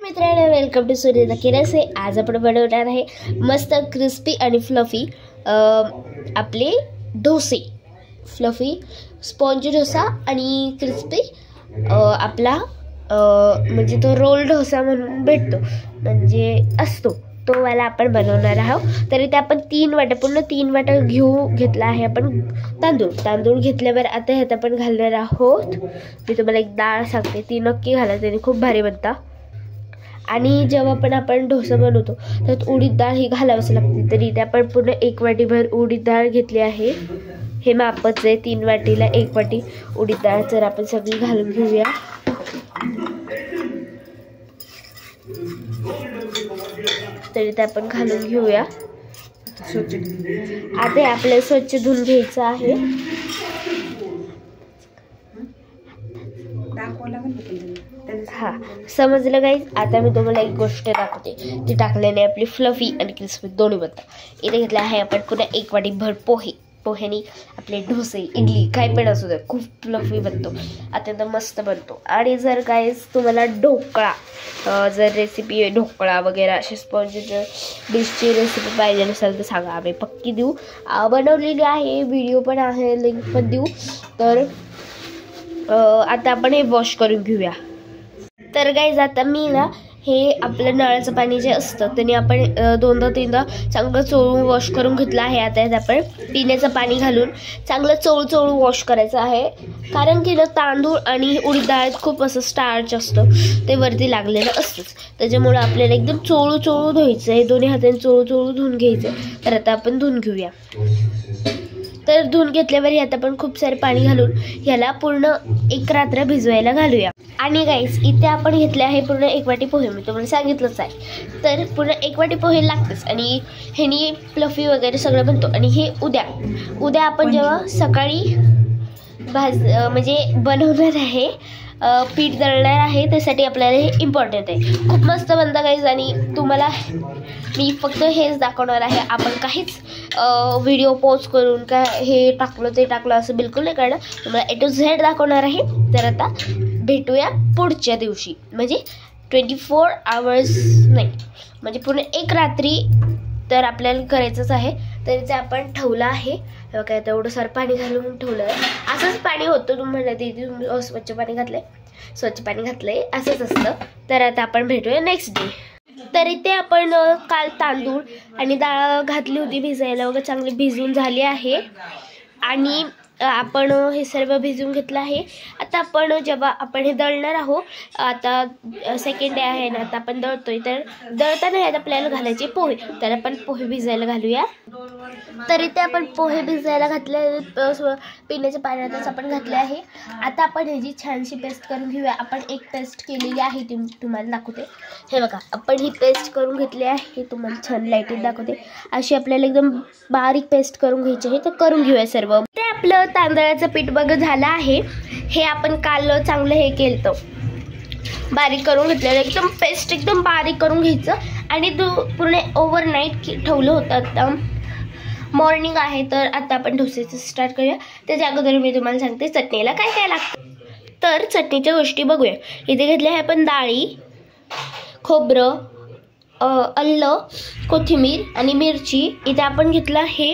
मित्रांनो, welcome to सूर्यदा किरस. आज आपण बनवणार आहे मस्त क्रिस्पी आणि फ्लफी आपले डोसे. फ्लफी स्पॉन्ज डोसा आणि क्रिस्पी आपला म्हणजे तो रोल डोसा म्हणून भेटतो, म्हणजे असतो तो वाला आपण बनवणार आहोत. तरी ते आपण पूर्ण तीन वाटा घेतला आहे आपण तांदूळ घेतल्यावर आता ह्यात आपण घालणार आहोत. मी तुम्हाला एक डाळ सांगते, ती नक्की घाला, त्याने खूप भारी बनता. आणि जेव्हा पण आपण डोसा बनवतो त्यात उडीद डाळ ही घालावंच लागते. तरी इथे आपण पूर्ण 1 वाटीभर उडीद डाळ घेतली आहे. हे मापच आहे, 3 वाटीला 1 वाटी उडीद डाळ. तर आपण सगळी घालून घेऊया. तरी ते आपण घालून घेऊया. आता आपल्याला स्वच्छ धुवून घ्यायचं आहे. हा, समजलं गाईज. आता मी तुम्हाला एक गोष्ट दाखवते, ती टाकल्याने आपली फ्लफी आणि क्रिस्पी दोन्ही बनतात. इथे घेतलं आहे आपण पुन्हा 1 वाटीभर पोह्याने आपले डोसे, इडली काय पण असू दे, खूप फ्लफी बनतो, अत्यंत मस्त बनतो. आणि जर गाईज तुम्हाला ढोकळा जर रेसिपी ढोकळा वगैरे असे स्पॉन्ज डिशची रेसिपी पाहिजे असेल तर सांगा, आम्ही पक्की देऊ. बनवलेली आहे, व्हिडिओ पण आहे, लिंक पण देऊ. तर आता आपण हे वॉश करून घेऊया. तर गाईज आता मी ना हे आपलं नळाचं पाणी जे असतं त्याने आपण 2-3दा चांगलं चोळून वॉश करून घेतलं आहे. आता यात आपण पिण्याचं पाणी घालून चांगलं चोळून वॉश करायचं आहे. कारण की ना तांदूळ आणि उडीद डाळीत खूप असं स्टार्च असतं, ते वरती लागलेलं असतंच. त्याच्यामुळं आपल्याला एकदम चोळून धुवायचं आहे. दोन्ही हाताने चोळून धुवून घ्यायचं. तर आता आपण धुवून घेऊया. तर धुवून घेतल्यावर यात आपण खूप सारे पाणी घालून ह्याला पूर्ण 1 रात्र भिजवायला घालूया. आणि गाईस इथे आपण घेतले आहे पूर्ण 1 वाटी पोहे, मी तुम्हाला सांगितलंच आहे. तर पूर्ण 1 वाटी पोहे लागतेच. आणि ह्यानी फ्लफी वगैरे सगळं बनतो. आणि हे उद्या आपण जेव्हा सकाळी म्हणजे बनवणार आहे, पीठ दळणार आहे, त्यासाठी आपल्याला हे इम्पॉर्टंट आहे. खूप मस्त बनतं गाईज. आणि तुम्हाला मी फक्त हेच दाखवणार आहे, आपण काहीच व्हिडिओ पॉज करून काय हे टाकलं असं बिलकुल नाही करणार. तुम्हाला A to Z दाखवणार आहे. तर आता भेटूया पुढच्या दिवशी, म्हणजे 24 आवर्स नाही, म्हणजे पूर्ण 1 रात्री तर आपल्याला करायचंच आहे. तरी ते आपण ठेवलं आहे काय, तेवढं सारं पाणी घालून ठेवलं आहे. असंच पाणी होतं, तुम्हाला ते स्वच्छ पाणी घातलंय असंच असतं. तर आता आपण भेटूया नेक्स्ट डे. तरी ते आपण काल तांदूळ आणि डाळ घातली होती भिजायला वगैरे, चांगली भिजून झाली आहे. आणि आपण हे सर्व भिजवून घेतलं आहे. आता आपण जेव्हा आपण हे दळणार आहोत, आता सेकंड डे आहे ना, आता आपण दळतोय. तर दळताना ह्यात आपल्याला घालायचे पोहे. तर आपण पोहे भिजायला घालूया. तरी ते आपण पोहे भिजायला घातले, पिण्याच्या पाण्यातच आपण घातले आहे. आता आपण ह्याची छानशी पेस्ट करून घेऊया. आपण एक पेस्ट केलेली आहे, ती तुम्हाला दाखवते. हे बघा, आपण ही पेस्ट करून घेतली आहे, तुम्हाला छान लाईटीत दाखवते. अशी आपल्याला एकदम बारीक पेस्ट करून घ्यायची आहे. तर करून घेऊया सर्व. ते आपलं तांदळाचं पीठ बघ झालं आहे. हे आपण काल चांगलं हे केलं, बारीक करून घेतलेलं, एकदम पेस्ट एकदम बारीक करून घ्यायचं. आणि पूर्ण ओव्हरनाईट ठेवलं होतं. आता मॉर्निंग आहे. तर आता आपण डोसेचं स्टार्ट करूया. त्याच्या अगोदर मी तुम्हाला सांगते चटणीला काय काय लागतं. तर चटणीच्या गोष्टी बघूया. इथे घेतल्या आहे आपण डाळी, खोबरं, आलं, कोथिंबीर आणि मिरची. इथे आपण घेतलं आहे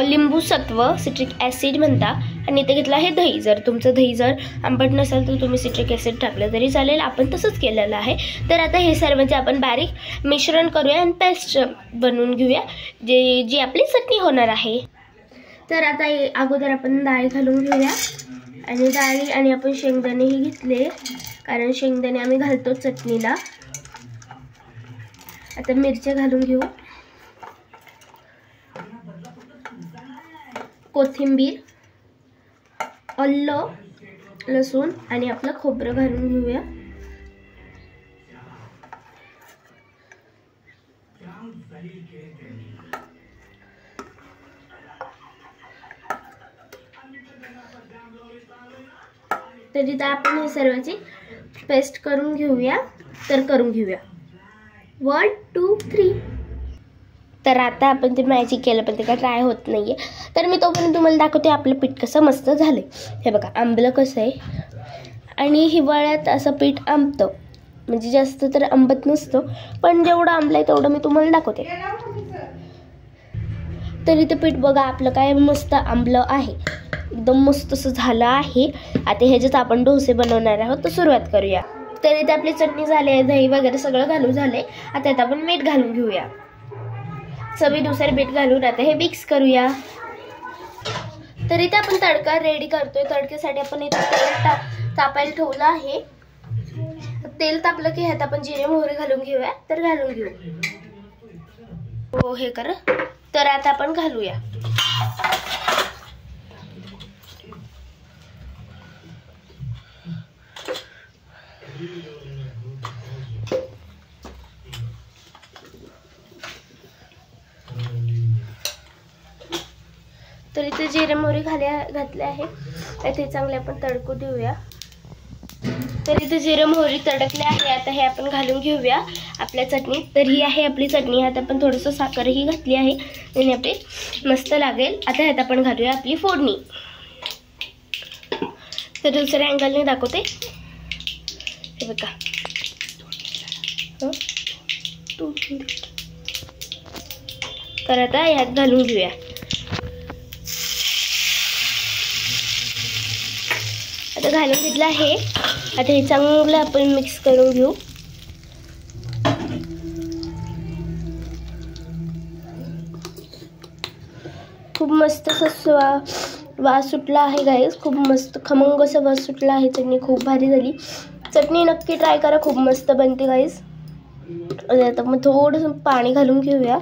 लिंबू सत्व, सिट्रिक ॲसिड म्हणता. आणि इथे घेतलं आहे दही. जर तुमचं दही जर आंबट नसेल तर तुम्ही सिट्रिक ॲसिड टाकलं तरी चालेल, आपण तसंच केलेलं आहे. तर आता हे सर्वांचे आपण बारीक मिश्रण करूया आणि पेस्ट बनवून घेऊया, जी आपली चटणी होणार आहे. तर आता अगोदर आपण डाळ घालून घेऊया. आणि डाळी आणि आपण शेंगदाणेही घेतले, कारण शेंगदाणे आम्ही घालतो चटणीला. आता मिरच्या घालून घेऊ, कोथिंबीर, आलं, लसूण आणि आपलं खोबरं घालून घेऊया. तर इथं आपण हे सर्वांची पेस्ट करून घेऊया. तर करून घेऊया 1 2 3. तर आता आपण ते मॅजिक केलं, पण ते काय ट्राय होत नाही आहे. तर मी तोपर्यंत तुम्हाला दाखवते आपलं पीठ कसं मस्त झालं. हे बघा, आंबलं कसं आहे. आणि हिवाळ्यात असं पीठ आंबतं, म्हणजे जास्त तर आंबट नसतं, पण जेवढं आंबलं आहे तेवढं मी तुम्हाला दाखवते. तर इथे पीठ बघा आपलं काय मस्त आंबलं आहे, एकदम मस्त असं झालं आहे. आता ह्याच्यात आपण डोसे बनवणार आहोत, तर सुरुवात करूया. तर इथे आपली चटणी झाली आहे, दही वगैरे सगळं घालून झाले. आता इथे आपण मीठ घालून घेऊया, चवीनुसार मीठ घालून आता हे मिक्स करूया. तर इथे आपण तडका रेडी करतोय. तडक्यासाठी आपण इथे तेल तापायला ठेवलं आहे. तेल तापलं की ह्यात आपण जिरे मोहरी घालून घेऊया. तर घालून घेऊ हो हे कर. तर आता आपण घालूया. तर इथे जिरे मोहरी घातले आहे. इथे चांगले आपण तडकू देऊया. तर इथे जिरे मोहरी तडकले आहे. आता हे आपण घालून घेऊया आपल्या चटणीत. तर ही आहे आपली चटणी. आता आपण थोडंसं साखरही घातली आहे आणि आपली मस्त लागेल. आता ह्यात आपण घालूया आपली फोडणी. तर दुसऱ्या अँगलने दाखवते, हे बघा. तर आता ह्यात घालून घेऊया. आता घालून घेतलं आहे. आता हे चांगलं आपण मिक्स करून घेऊ. खूप मस्त असा वास सुटला आहे गाईस, खूप मस्त खमंग असा वास सुटला आहे. चटणी खूप भारी झाली. चटणी नक्की ट्राय करा, खूप मस्त बनते गाईस. आता मग थोडंसं पाणी घालून घेऊया.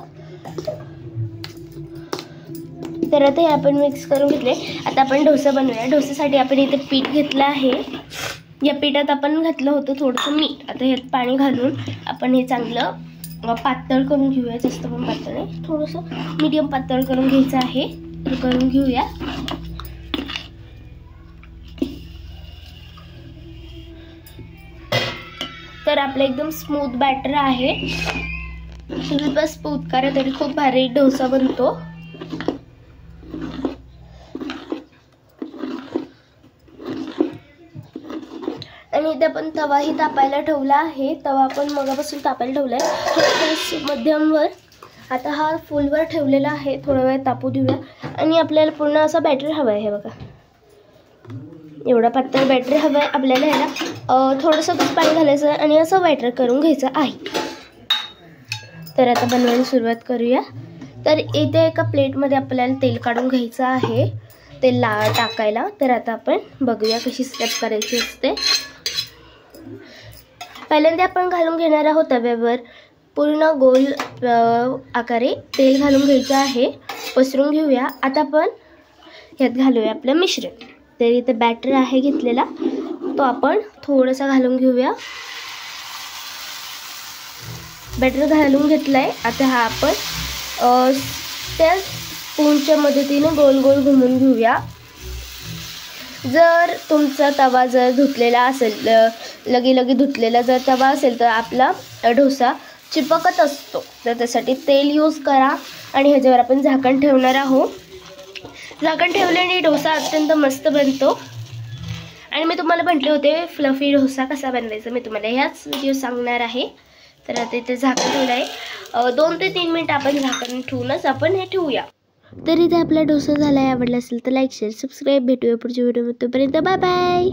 तर आता हे आपण मिक्स करून घेतले. आता आपण डोसा बनवूया. डोस्यासाठी आपण इथे पीठ घेतलं आहे. या पिठात आपण घातलं होतं थोडंसं मीठ. आता ह्यात पाणी घालून आपण हे चांगलं पातळ करून घेऊया. जास्त पण पातळ नाही, थोडंसं मीडियम पातळ करून घ्यायचं आहे. तर करून घेऊया. तर आपलं एकदम स्मूथ बॅटर आहे. तुम्ही बस स्मूथ करा तरी खूप भारी डोसा बनतो. आणि इथे आपण तवाही तापायला ठेवला आहे. तवा आपण मगापासून तापायला ठेवलाय थोडं मध्यमवर. आता हा फुलवर ठेवलेला आहे. थोडा वेळ तापू देऊया. आणि आपल्याला पूर्ण असा बॅटर हवा आहे. हे बघा, एवढा पातळ बॅटर हवा आहे आपल्याला. ह्याला थोडंसं पाणी घालायचं आणि असं बॅटर करून घ्यायचं आहे. तर आता बनवायला सुरुवात करूया. तर इथे एका प्लेटमध्ये आपल्याला तेल काढून घ्यायचं आहे, तेल टाकायला. तर आता आपण बघूया कशी स्टेप करायची असते. पहिल्यांदा आपण घालून घेणार आहोत तव्यावर पूर्ण गोल आकारे तेल घालून घ्यायचं आहे. पसरून घेऊया. आता आपण ह्यात घालूया आपलं मिश्रण. तर इथे बॅटर आहे घेतलेला, तो आपण थोडासा घालून घेऊया. बॅटर घालून घेतलाय. आता हा आपण त्या स्पूनच्या मदतीने गोल गोल घुमून घेऊया. जर तुमचा तवा जर धुतलेला असेल, लगी धुतलेला जर तवा असेल, तर आपला डोसा चिपकत असतो. तर त्यासाठी तेल यूज करा. आणि ह्याच्यावर आपण झाकण ठेवणार आहोत. झाकण ठेवल्याने डोसा अत्यंत मस्त बनतो. आणि मी तुम्हाला म्हटले होते फ्लफी डोसा कसा बनवायचा, मी तुम्हाला ह्याच व्हिडिओ सांगणार आहे. तर आता इथे झाकण ठेवलं आहे. 2 ते 3 मिनिट आपण झाकण ठेवूनच आपण हे ठेवूया. तर इथे आपला डोसा झाला आहे. आवडला असेल तर लाईक शेअर सबस्क्राईब. भेटूया पुढच्या व्हिडिओमध्ये. तोपर्यंत बाय बाय.